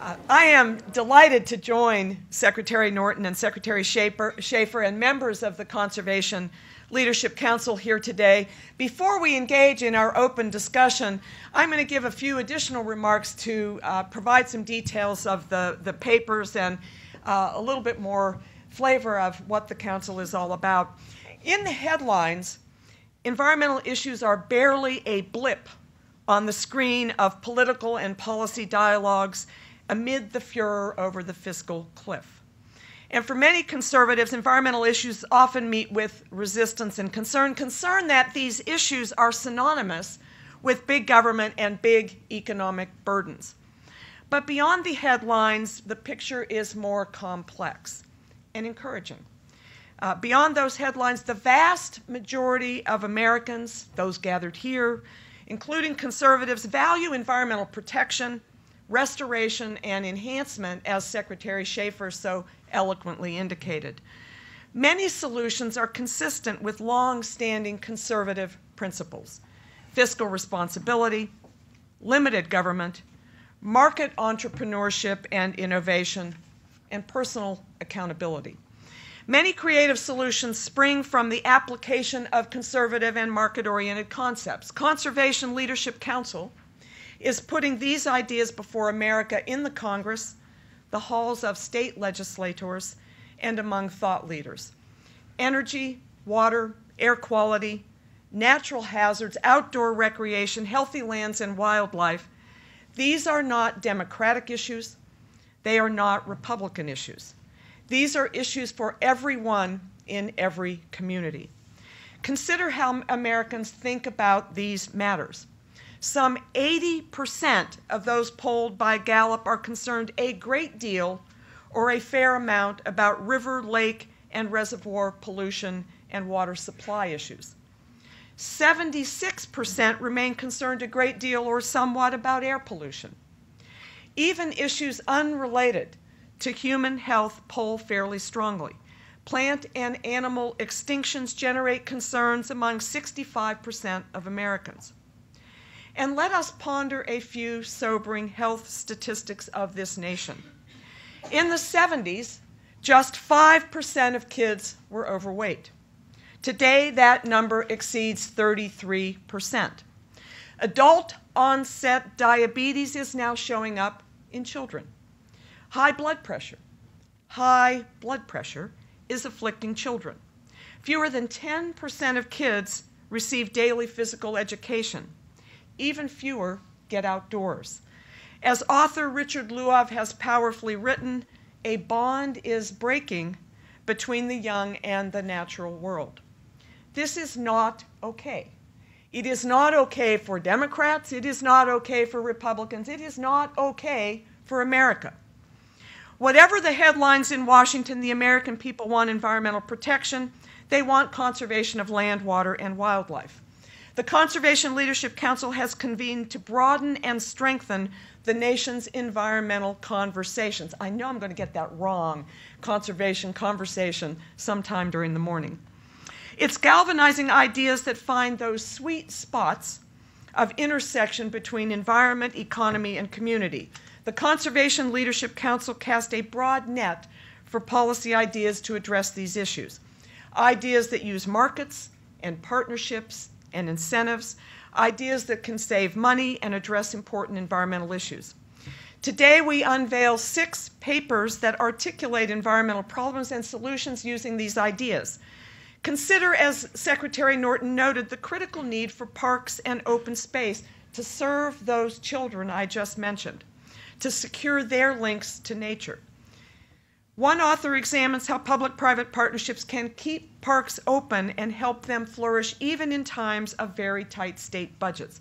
I am delighted to join Secretary Norton and Secretary Schaefer and members of the Conservation Leadership Council here today. Before we engage in our open discussion, I'm going to give a few additional remarks to provide some details of the papers and a little bit more flavor of what the Council is all about. In the headlines, environmental issues are barely a blip on the screen of political and policy dialogues amid the furor over the fiscal cliff. And for many conservatives, environmental issues often meet with resistance and concern that these issues are synonymous with big government and big economic burdens. But beyond the headlines, the picture is more complex and encouraging. Beyond those headlines, the vast majority of Americans, those gathered here, including conservatives, value environmental protection, restoration, and enhancement, as Secretary Schaefer so eloquently indicated. Many solutions are consistent with long-standing conservative principles: fiscal responsibility, limited government, market entrepreneurship and innovation, and personal accountability. Many creative solutions spring from the application of conservative and market-oriented concepts. Conservation Leadership Council is putting these ideas before America in the Congress, the halls of state legislators, and among thought leaders. Energy, water, air quality, natural hazards, outdoor recreation, healthy lands, and wildlife, these are not Democratic issues. They are not Republican issues. These are issues for everyone in every community. Consider how Americans think about these matters. Some 80% of those polled by Gallup are concerned a great deal or a fair amount about river, lake, and reservoir pollution and water supply issues. 76% remain concerned a great deal or somewhat about air pollution. Even issues unrelated to human health poll fairly strongly. Plant and animal extinctions generate concerns among 65% of Americans. And let us ponder a few sobering health statistics of this nation. In the 70s, just 5% of kids were overweight. Today, that number exceeds 33%. Adult-onset diabetes is now showing up in children. High blood pressure is afflicting children. Fewer than 10% of kids receive daily physical education. Even fewer get outdoors. As author Richard Luov has powerfully written, a bond is breaking between the young and the natural world. This is not okay. It is not okay for Democrats. It is not okay for Republicans. It is not okay for America. Whatever the headlines in Washington, the American people want environmental protection. They want conservation of land, water, and wildlife. The Conservation Leadership Council has convened to broaden and strengthen the nation's environmental conversations. I know I'm going to get that wrong, conservation conversation, sometime during the morning. It's galvanizing ideas that find those sweet spots of intersection between environment, economy, and community. The Conservation Leadership Council cast a broad net for policy ideas to address these issues. Ideas that use markets and partnerships and incentives, ideas that can save money and address important environmental issues. Today, we unveil 6 papers that articulate environmental problems and solutions using these ideas. Consider, as Secretary Norton noted, the critical need for parks and open space to serve those children I just mentioned, to secure their links to nature. One author examines how public-private partnerships can keep parks open and help them flourish even in times of very tight state budgets.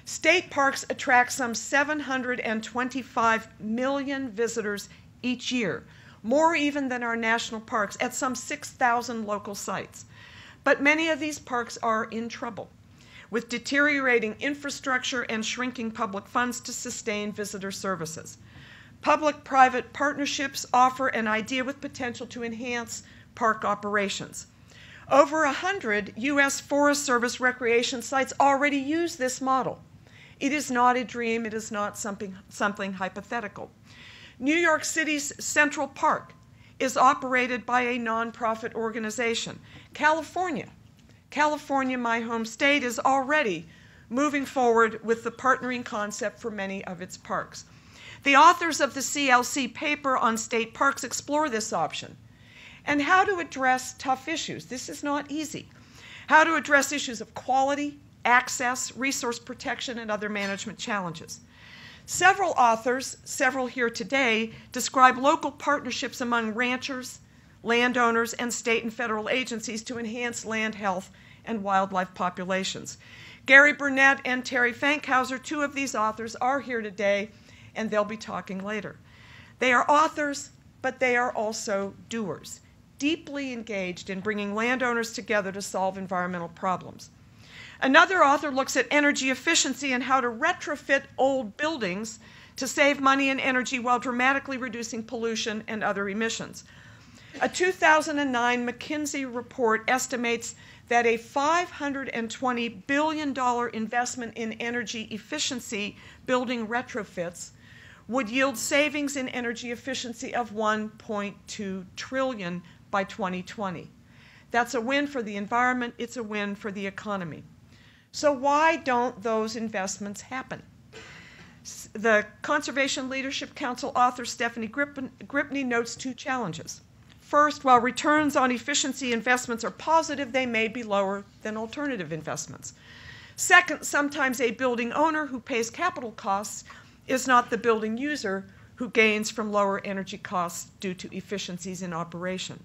State parks attract some 725 million visitors each year, more even than our national parks, at some 6,000 local sites. But many of these parks are in trouble, with deteriorating infrastructure and shrinking public funds to sustain visitor services. Public-private partnerships offer an idea with potential to enhance park operations. Over 100 U.S. Forest Service recreation sites already use this model, It is not a dream. It is not something hypothetical. New York City's Central Park is operated by a nonprofit organization. California, my home state, is already moving forward with the partnering concept for many of its parks. The authors of the CLC paper on state parks explore this option and how to address tough issues. This is not easy. How to address issues of quality, access, resource protection, and other management challenges. Several authors, several here today, describe local partnerships among ranchers, landowners, and state and federal agencies to enhance land health and wildlife populations. Gary Burnett and Terry Fankhauser, two of these authors, are here today, and they'll be talking later. They are authors, but they are also doers, deeply engaged in bringing landowners together to solve environmental problems. Another author looks at energy efficiency and how to retrofit old buildings to save money and energy while dramatically reducing pollution and other emissions. A 2009 McKinsey report estimates that a $520 billion investment in energy efficiency building retrofits would yield savings in energy efficiency of $1.2 trillion by 2020. That's a win for the environment. It's a win for the economy. So why don't those investments happen? The Conservation Leadership Council author Stephanie Gripney notes two challenges. First, while returns on efficiency investments are positive, they may be lower than alternative investments. Second, sometimes a building owner who pays capital costs is not the building user who gains from lower energy costs due to efficiencies in operation.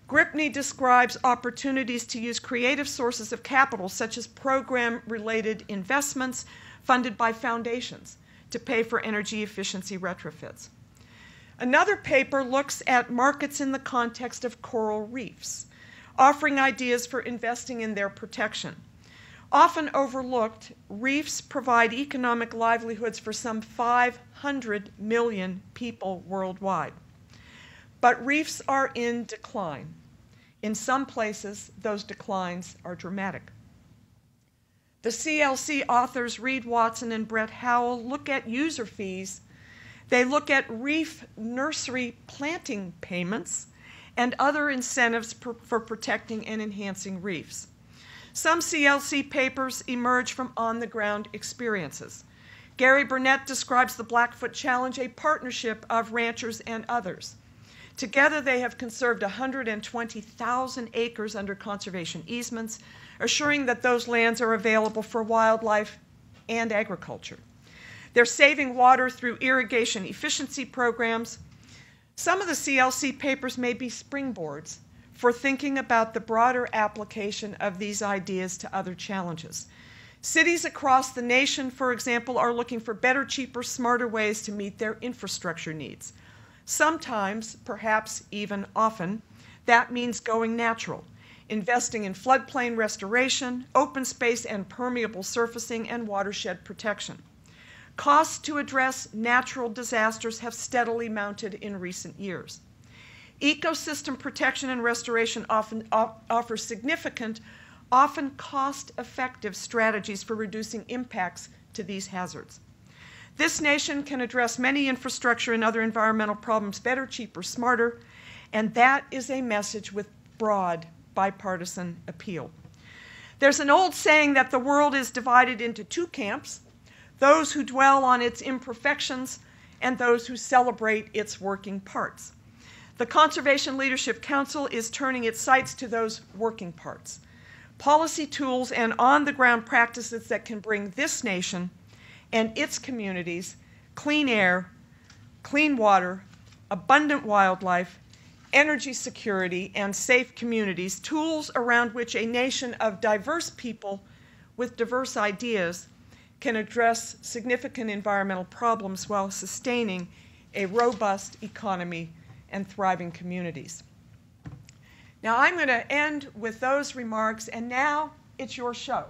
Gripney describes opportunities to use creative sources of capital, such as program-related investments funded by foundations, to pay for energy efficiency retrofits. Another paper looks at markets in the context of coral reefs, offering ideas for investing in their protection. Often overlooked, reefs provide economic livelihoods for some 500 million people worldwide. But reefs are in decline. In some places, those declines are dramatic. The CLC authors Reed Watson and Brett Howell look at user fees. They look at reef nursery planting payments and other incentives for protecting and enhancing reefs. Some CLC papers emerge from on-the-ground experiences. Gary Burnett describes the Blackfoot Challenge, a partnership of ranchers and others. Together, they have conserved 120,000 acres under conservation easements, assuring that those lands are available for wildlife and agriculture. They're saving water through irrigation efficiency programs. Some of the CLC papers may be springboards for thinking about the broader application of these ideas to other challenges. Cities across the nation, for example, are looking for better, cheaper, smarter ways to meet their infrastructure needs. Sometimes, perhaps even often, that means going natural, investing in floodplain restoration, open space and permeable surfacing, and watershed protection. Costs to address natural disasters have steadily mounted in recent years. Ecosystem protection and restoration often offer significant, often cost-effective strategies for reducing impacts to these hazards. This nation can address many infrastructure and other environmental problems better, cheaper, smarter, and that is a message with broad bipartisan appeal. There's an old saying that the world is divided into two camps, those who dwell on its imperfections and those who celebrate its working parts. The Conservation Leadership Council is turning its sights to those working parts, policy tools and on-the-ground practices that can bring this nation and its communities clean air, clean water, abundant wildlife, energy security, and safe communities, tools around which a nation of diverse people with diverse ideas can address significant environmental problems while sustaining a robust economy and thriving communities. Now I'm going to end with those remarks, and now it's your show.